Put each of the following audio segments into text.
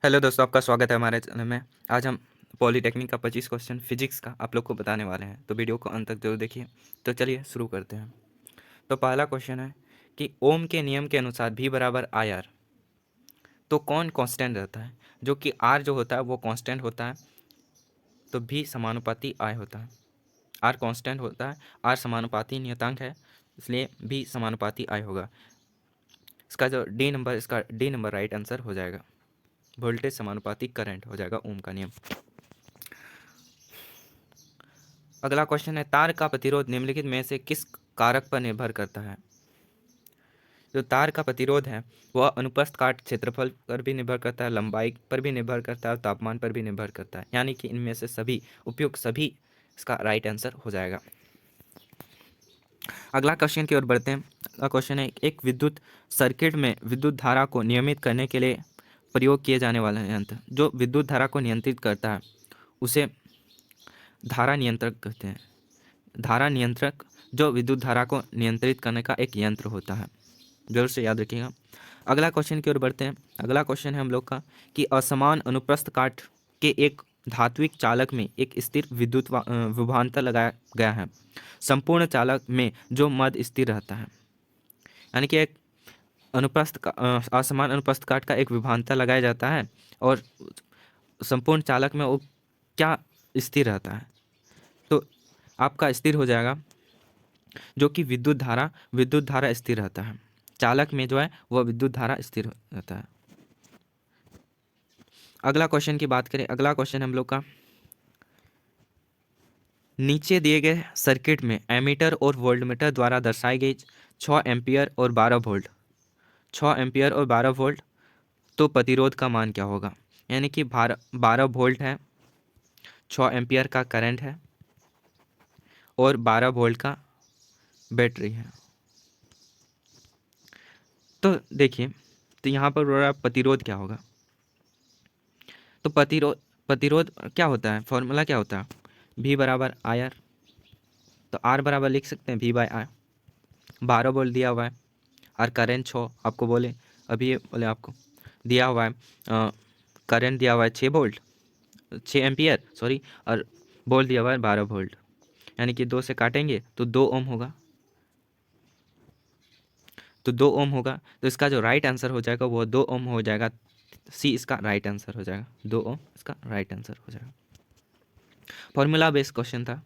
Hello दोस्तों, आपका स्वागत है हमारे चैनल में। आज हम पॉलीटेक्निक का 25 क्वेश्चन फिजिक्स का आप लोग को बताने वाले हैं, तो वीडियो को अंत तक जरूर देखिए। तो चलिए शुरू करते हैं। तो पहला क्वेश्चन है कि ओम के नियम के अनुसार भी बराबर आई आर, तो कौन कांस्टेंट रहता है? जो कि आर जो होता है वो कांस्टेंट होता है, तो भी समानुपाती आई होता है। आर कांस्टेंट होता है, आर समानुपाती नियतांक है, इसलिए भी समानुपाती आई होगा। इसका डी नंबर राइट आंसर हो जाएगा। वोल्टेज समानुपाती करंट हो जाएगा ओम का नियम। अगला क्वेश्चन है, तार का प्रतिरोध निम्नलिखित में से किस कारक पर निर्भर करता है? जो तार का प्रतिरोध है वह अनुप्रस्थ काट क्षेत्रफल पर भी निर्भर करता है, लंबाई पर भी निर्भर करता है और तापमान पर भी निर्भर करता है, यानी कि इनमें से सभी उपयुक्त सभी इसका राइट आंसर हो जाएगा। अगला क्वेश्चन की ओर बढ़ते हैं। अगला क्वेश्चन है, एक विद्युत सर्किट में विद्युत धारा को नियमित करने के लिए प्रयोग किए जाने वाला यंत्र जो विद्युत धारा को नियंत्रित करता है उसे धारा नियंत्रक कहते हैं। धारा नियंत्रक जो विद्युत धारा को नियंत्रित करने का एक यंत्र होता है, जरूर से याद रखिएगा। अगला क्वेश्चन की ओर बढ़ते हैं। अगला क्वेश्चन है हम लोग का कि असमान अनुप्रस्थ काट के एक धात्विक चालक में एक स्थिर विद्युत विभवांतर लगाया गया है। संपूर्ण चालक में जो मध्य स्थिर रहता है, यानी कि एक असमान अनुप्रस्थ काट का एक विभवांतर लगाया जाता है और संपूर्ण चालक में वो क्या स्थिर रहता है, तो आपका स्थिर हो जाएगा जो कि विद्युत धारा स्थिर रहता है। चालक में जो है वह विद्युत धारा स्थिर रहता है। अगला क्वेश्चन की बात करें। अगला क्वेश्चन हम लोग का, नीचे दिए गए सर्किट में एमीटर और वोल्टमीटर द्वारा दर्शाई गई 6 एम्पियर और 12 वोल्ट 6 एम्पियर और 12 वोल्ट तो प्रतिरोध का मान क्या होगा? यानी कि 12 वोल्ट है, 6 एम्पियर का करंट है और 12 वोल्ट का बैटरी है। तो देखिए, तो यहाँ पर बोल रहा है प्रतिरोध क्या होगा। तो प्रतिरोध प्रतिरोध क्या होता है, फॉर्मूला क्या होता है? V बराबर आई आर। तो R बराबर लिख सकते हैं V बाय आर। 12 वोल्ट दिया हुआ है और करंट 6 आपको बोले, अभी ये बोले आपको दिया हुआ है। करंट दिया हुआ है 6 वोल्ट 6 एम्पियर सॉरी, और वोल्ट दिया हुआ है 12 वोल्ट, यानी कि 2 से काटेंगे तो 2 ओम होगा। तो 2 ओम होगा, तो इसका जो राइट आंसर हो जाएगा वो 2 ओम हो जाएगा। सी इसका राइट आंसर हो जाएगा, 2 ओम इसका राइट आंसर हो जाएगा। फॉर्मूला बेस्ड क्वेश्चन था।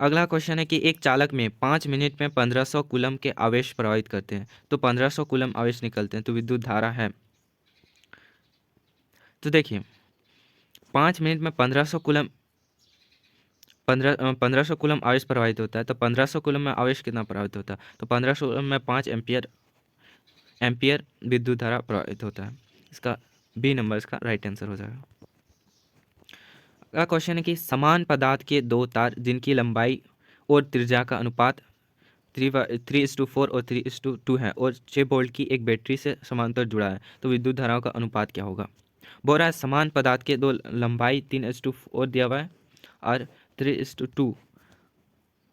अगला क्वेश्चन है कि एक चालक में 5 मिनट में 1500 कूलम के आवेश प्रवाहित करते हैं, तो 1500 कूलम आवेश निकलते हैं, तो विद्युत धारा है। तो देखिए, 5 मिनट में 1500 कूलम आवेश प्रवाहित होता है, तो 1500 कूलम में आवेश कितना प्रवाहित होता है? तो 1500 कूलम में 5 एम्पियर एम्पियर विद्युत धारा प्रवाहित होता है। इसका बी नंबर इसका राइट आंसर हो जाएगा। अगला क्वेश्चन है कि समान पदार्थ के दो तार जिनकी लंबाई और त्रिज्या का अनुपात 3:4 और 3:2 है और 6 वोल्ट की एक बैटरी से समांतर जुड़ा है, तो विद्युत धाराओं का अनुपात क्या होगा? बोल रहा है समान पदार्थ के दो लंबाई 3:4 दिया हुआ है और 3:2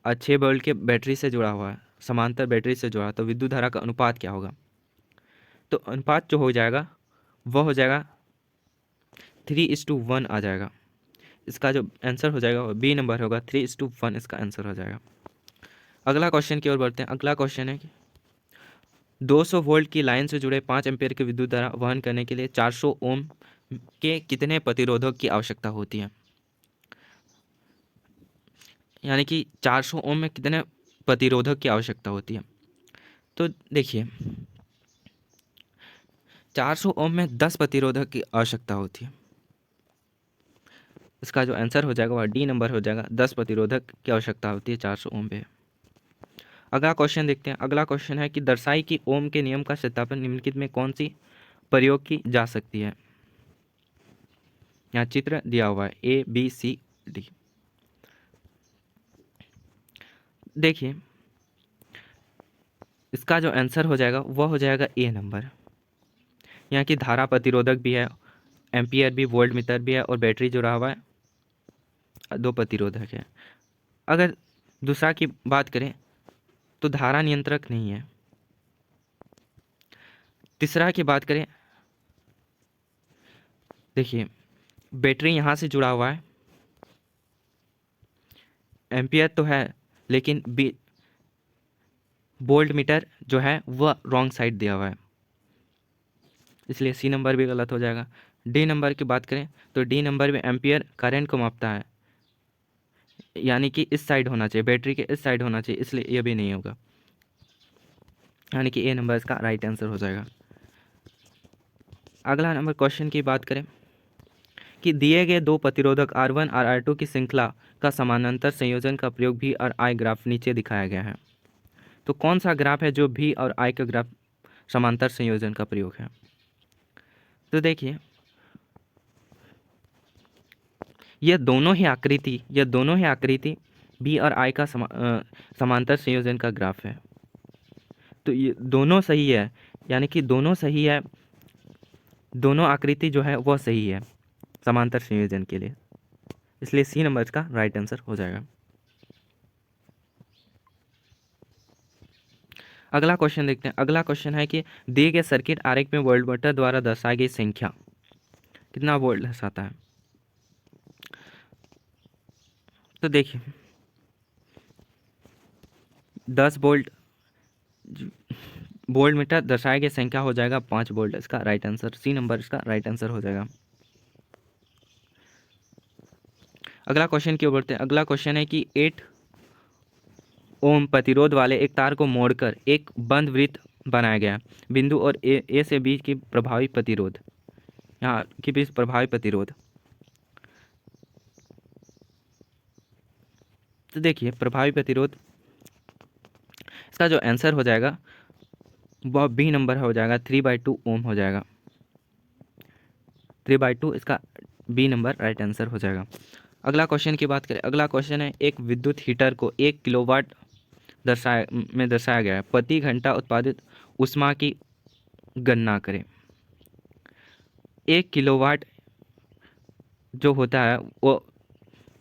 और 6 वोल्ट के बैटरी से जुड़ा हुआ है, समांतर बैटरी से जुड़ा है, तो विद्युत धारा का अनुपात क्या होगा? तो अनुपात जो हो जाएगा वह हो जाएगा 3:1 आ जाएगा। इसका जो आंसर हो जाएगा वो बी नंबर होगा, 3:1 इसका आंसर हो जाएगा। अगला क्वेश्चन की ओर बढ़ते हैं। अगला क्वेश्चन है कि 200 वोल्ट की लाइन से जुड़े 5 एम्पीयर की विद्युत धारा वहन करने के लिए 400 ओम के कितने प्रतिरोधक की आवश्यकता होती है? यानी कि 400 ओम में कितने प्रतिरोधक की आवश्यकता होती है? तो देखिए, 400 ओम में 10 प्रतिरोधक की आवश्यकता होती है। इसका जो आंसर हो जाएगा वह डी नंबर हो जाएगा, 10 प्रतिरोधक की आवश्यकता होती है 400 ओम पे। अगला क्वेश्चन देखते हैं। अगला क्वेश्चन है कि दर्शाई कि ओम के नियम का सत्यापन निम्नलिखित में कौन सी प्रयोग की जा सकती है? यहाँ चित्र दिया हुआ है ABCD। देखिए, इसका जो आंसर हो जाएगा वह हो जाएगा ए नंबर। यहाँ की धारा प्रतिरोधक भी है, एम्पियर भी, वोल्ट मीटर भी है और बैटरी जुड़ा हुआ है, 2 प्रतिरोधक है। अगर दूसरा की बात करें तो धारा नियंत्रक नहीं है। तीसरा की बात करें देखिए, बैटरी यहाँ से जुड़ा हुआ है, एम्पियर तो है, लेकिन बी वोल्ट मीटर जो है वह रॉन्ग साइड दिया हुआ है, इसलिए सी नंबर भी गलत हो जाएगा। डी नंबर की बात करें तो डी नंबर में एम्पियर करंट को मापता है, यानी कि इस साइड होना चाहिए, बैटरी के इस साइड होना चाहिए, इसलिए ये भी नहीं होगा, यानी कि ए नंबर इसका राइट आंसर हो जाएगा। अगला नंबर क्वेश्चन की बात करें कि दिए गए दो प्रतिरोधक R1 और R2 की श्रृंखला का समानांतर संयोजन का प्रयोग भी और आई ग्राफ नीचे दिखाया गया है। तो कौन सा ग्राफ है जो भी और आई का ग्राफ समांतर संयोजन का प्रयोग है? तो देखिए, ये दोनों ही आकृति बी और आई का समांतर संयोजन का ग्राफ है। तो ये दोनों सही है, यानी कि दोनों सही है, दोनों आकृति जो है वह सही है समांतर संयोजन के लिए, इसलिए सी नंबर इसका राइट आंसर हो जाएगा। अगला क्वेश्चन देखते हैं। अगला क्वेश्चन है कि दिए गए सर्किट आरेख में वोल्टमीटर द्वारा दर्शाई गई संख्या कितना वोल्ट दर्शाता है? तो देखिए, 10 वोल्ट वोल्ट मीटर दर्शाई गई संख्या हो जाएगा 5 वोल्ट, इसका राइट आंसर सी नंबर इसका राइट आंसर हो जाएगा। अगला क्वेश्चन की ओर बढ़ते हैं। अगला क्वेश्चन है कि 8 ओम प्रतिरोध वाले एक तार को मोड़कर एक बंद वृत्त बनाया गया, बिंदु और ए से बी की प्रभावी प्रतिरोध, यहाँ के बीच प्रभावी प्रतिरोध। तो देखिए, प्रभावी प्रतिरोध इसका जो आंसर हो जाएगा वह बी नंबर हो जाएगा, 3/2 ओम हो जाएगा, 3/2 इसका बी नंबर राइट आंसर हो जाएगा। अगला क्वेश्चन की बात करें। अगला क्वेश्चन है एक विद्युत हीटर को 1 किलोवाट दर्शाया गया है, प्रति घंटा उत्पादित ऊष्मा की गणना करें। 1 किलोवाट जो होता है वो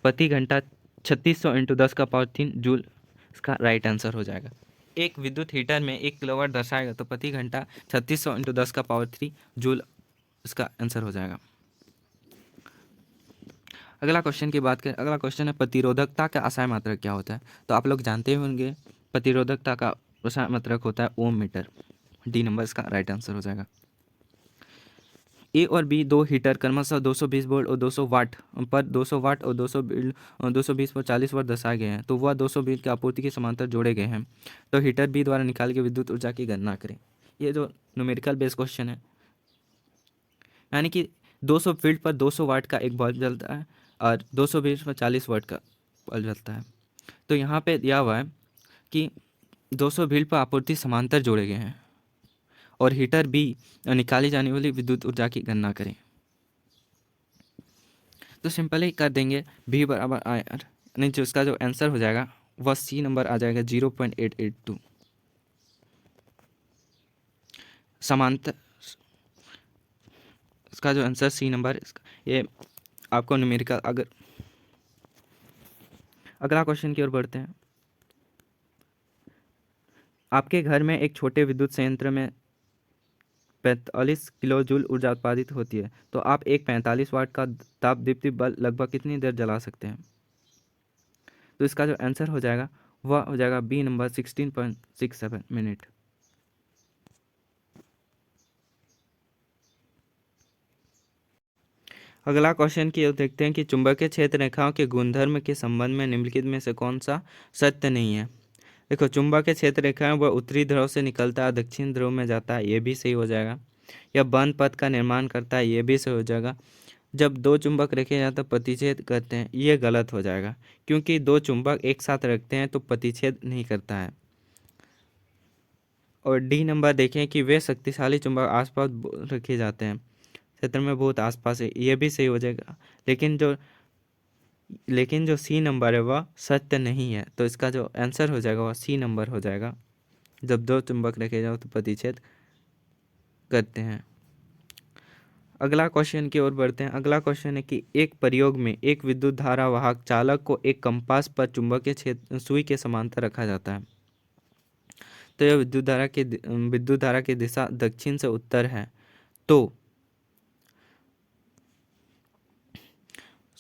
प्रति घंटा 3600 इंटू 10 का पावर 3 जूल, इसका राइट आंसर हो जाएगा। एक विद्युत हीटर में 1 किलोवाट दर्शाएगा तो प्रति घंटा 3600 इंटू 10 का पावर 3 जूल, इसका आंसर हो जाएगा। अगला क्वेश्चन की बात करें। अगला क्वेश्चन है प्रतिरोधकता का असाय मात्रक क्या होता है? तो आप लोग जानते ही होंगे, प्रतिरोधकता का असाय मात्रक होता है ओम मीटर, डी नंबर इसका राइट आंसर हो जाएगा। ए और बी दो हीटर क्रमशः 220 वोल्ट और 200 वाट पर 200 वाट और 220 पर 40 वाट दर्शाए गए हैं, तो वह 220 की आपूर्ति के समांतर जोड़े गए हैं, तो हीटर बी द्वारा निकाल के विद्युत ऊर्जा की गणना करें। ये जो न्यूमेरिकल बेस्ड क्वेश्चन है, यानी कि 200 फील्ड पर 200 वाट का एक बल्ब जलता है और 220 पर 40 वाट का बल्ब जलता है। तो यहाँ पे दिया हुआ है कि 200 फील्ड पर आपूर्ति समांतर जोड़े गए हैं और हीटर बी निकाली जाने वाली विद्युत ऊर्जा की गणना करें। तो सिंपल ही कर देंगे, बी बराबर आई आर, यानी जो इसका जो आंसर हो जाएगा वह सी नंबर आ जाएगा, 0.882 समांतर, इसका जो आंसर सी नंबर इसका, ये आपको न्यूमेरिकल। अगला क्वेश्चन की ओर बढ़ते हैं। आपके घर में एक छोटे विद्युत संयंत्र में 45 किलो जूल ऊर्जा उत्पादित होती है, तो आप एक 45 वाट का तापदीप्ति बल्ब लगभग कितनी देर जला सकते हैं? तो इसका जो आंसर हो जाएगा वह हो जाएगा बी नंबर, 16.67 मिनट। अगला क्वेश्चन की ओर देखते हैं कि चुंबकीय क्षेत्र रेखाओं के गुणधर्म के संबंध में निम्नलिखित में से कौन सा सत्य नहीं है? देखो, चुंबकीय क्षेत्र रेखाएं वह उत्तरी ध्रुव से निकलता है, दक्षिण ध्रुव में जाता है, ये भी सही हो जाएगा। यह बंद पथ का निर्माण करता है, ये भी सही हो जाएगा। जब दो चुंबक रखे जाते हैं प्रतिच्छेद करते हैं, ये गलत हो जाएगा, क्योंकि दो चुंबक एक साथ रखते हैं तो प्रतिच्छेद नहीं करता है। और डी नंबर देखें कि वे शक्तिशाली चुंबक आसपास रखे जाते हैं, क्षेत्र में बहुत आसपास है, ये भी सही हो जाएगा। लेकिन जो सी नंबर है वह सत्य नहीं है, तो इसका जो आंसर हो जाएगा वह सी नंबर हो जाएगा। जब दो चुंबक रखे जाओ तो प्रतिच्छेद करते हैं। अगला क्वेश्चन की ओर बढ़ते हैं। अगला क्वेश्चन है कि एक प्रयोग में एक विद्युत धारा वाहक चालक को एक कंपास पर चुंबकीय क्षेत्र सुई के समांतर रखा जाता है, तो यह विद्युत धारा की दिशा दक्षिण से उत्तर है, तो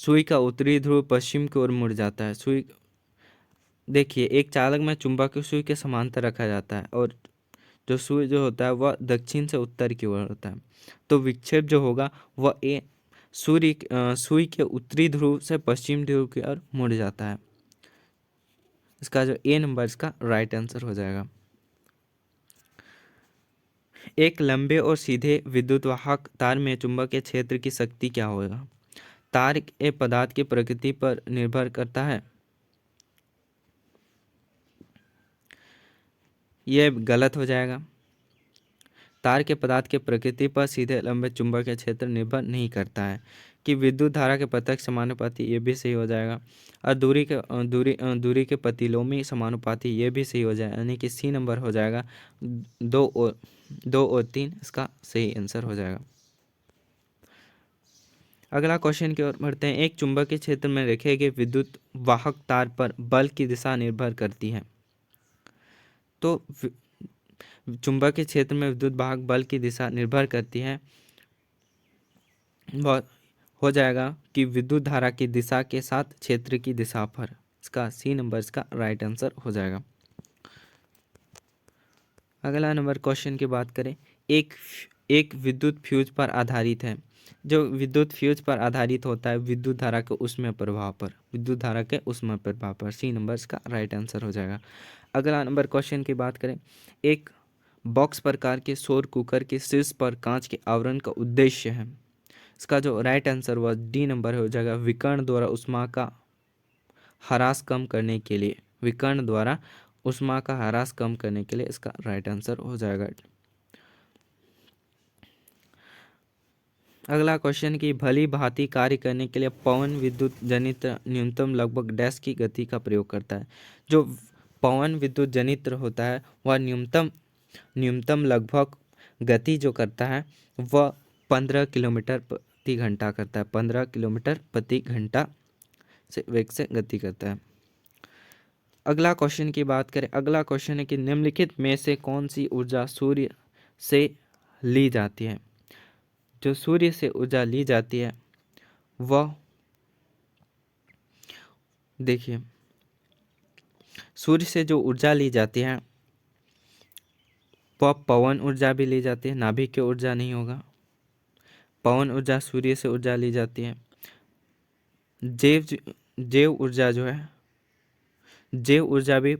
सुई का उत्तरी ध्रुव पश्चिम की ओर मुड़ जाता है। सुई, देखिए एक चालक में चुंबक सुई के समांतर रखा जाता है और जो सूर्य जो होता है वह दक्षिण से उत्तर की ओर होता है। तो विक्षेप जो होगा वह सुई के उत्तरी ध्रुव से पश्चिम ध्रुव की ओर मुड़ जाता है। इसका जो ए नंबर इसका राइट आंसर हो जाएगा। एक लंबे और सीधे विद्युत वाहक तार में चुंबकीय क्षेत्र की शक्ति क्या होगा? तार के पदार्थ की प्रकृति पर निर्भर करता है। यह गलत हो जाएगा। तार के पदार्थ के प्रकृति पर सीधे लंबे चुंबकीय क्षेत्र निर्भर नहीं करता है। कि विद्युत धारा के प्रत्यक्ष समानुपाती, ये भी सही हो जाएगा। और दूरी के प्रतिलोमी समानुपाती, ये भी सही हो जाएगा। यानी कि सी नंबर हो जाएगा। 2 और 3 इसका सही आंसर हो जाएगा। अगला क्वेश्चन की ओर बढ़ते हैं। एक चुंबकीय क्षेत्र में रखे गए विद्युत वाहक तार पर बल की दिशा निर्भर करती है। तो चुंबकीय क्षेत्र में विद्युत वाहक बल की दिशा निर्भर करती है। बहुत हो जाएगा कि विद्युत धारा की दिशा के साथ क्षेत्र की दिशा पर। इसका सी नंबर इसका राइट आंसर हो जाएगा। अगला नंबर क्वेश्चन की बात करें। एक विद्युत फ्यूज पर आधारित है। जो विद्युत फ्यूज पर आधारित होता है विद्युत धारा के उष्मीय प्रभाव पर, विद्युत धारा के उष्मीय प्रभाव पर। सी नंबर इसका राइट आंसर हो जाएगा। अगला नंबर क्वेश्चन की बात करें। एक बॉक्स प्रकार के सौर कुकर के शीर्ष पर कांच के आवरण का उद्देश्य है। इसका जो राइट आंसर हुआ डी नंबर हो जाएगा। विकर्ण द्वारा उष्मा का ह्रास कम करने के लिए, विकर्ण द्वारा उष्मा का ह्रास कम करने के लिए इसका राइट आंसर हो जाएगा। अगला क्वेश्चन की भली भांति कार्य करने के लिए पवन विद्युत जनित्र न्यूनतम लगभग डैश की गति का प्रयोग करता है। जो पवन विद्युत जनित्र होता है वह न्यूनतम लगभग गति जो करता है वह 15 किलोमीटर प्रति घंटा करता है। 15 किलोमीटर प्रति घंटा से वेग से गति करता है। अगला क्वेश्चन की बात करें। अगला क्वेश्चन है कि निम्नलिखित में से कौन सी ऊर्जा सूर्य से ली जाती है। जो सूर्य से ऊर्जा ली जाती है वह, देखिए सूर्य से जो ऊर्जा ली जाती है वह पवन ऊर्जा भी ली जाती है, नाभिक की ऊर्जा नहीं होगा। पवन ऊर्जा सूर्य से ऊर्जा ली जाती है। जैव ऊर्जा जो है, जैव ऊर्जा भी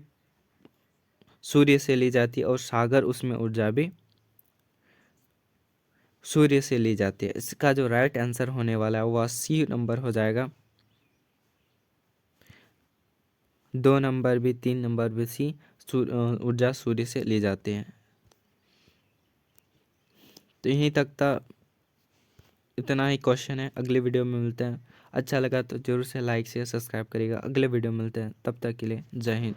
सूर्य से ली जाती है और सागर उसमें ऊर्जा भी सूर्य से ली जाती है। इसका जो राइट आंसर होने वाला है वह सी नंबर हो जाएगा। 2 नंबर भी 3 नंबर भी सी, ऊर्जा सूर्य से ली जाती है। तो यहीं तक था, इतना ही क्वेश्चन है। अगले वीडियो में मिलते हैं। अच्छा लगा तो जरूर से लाइक शेयर सब्सक्राइब करिएगा। अगले वीडियो में मिलते हैं, तब तक के लिए जय हिंद।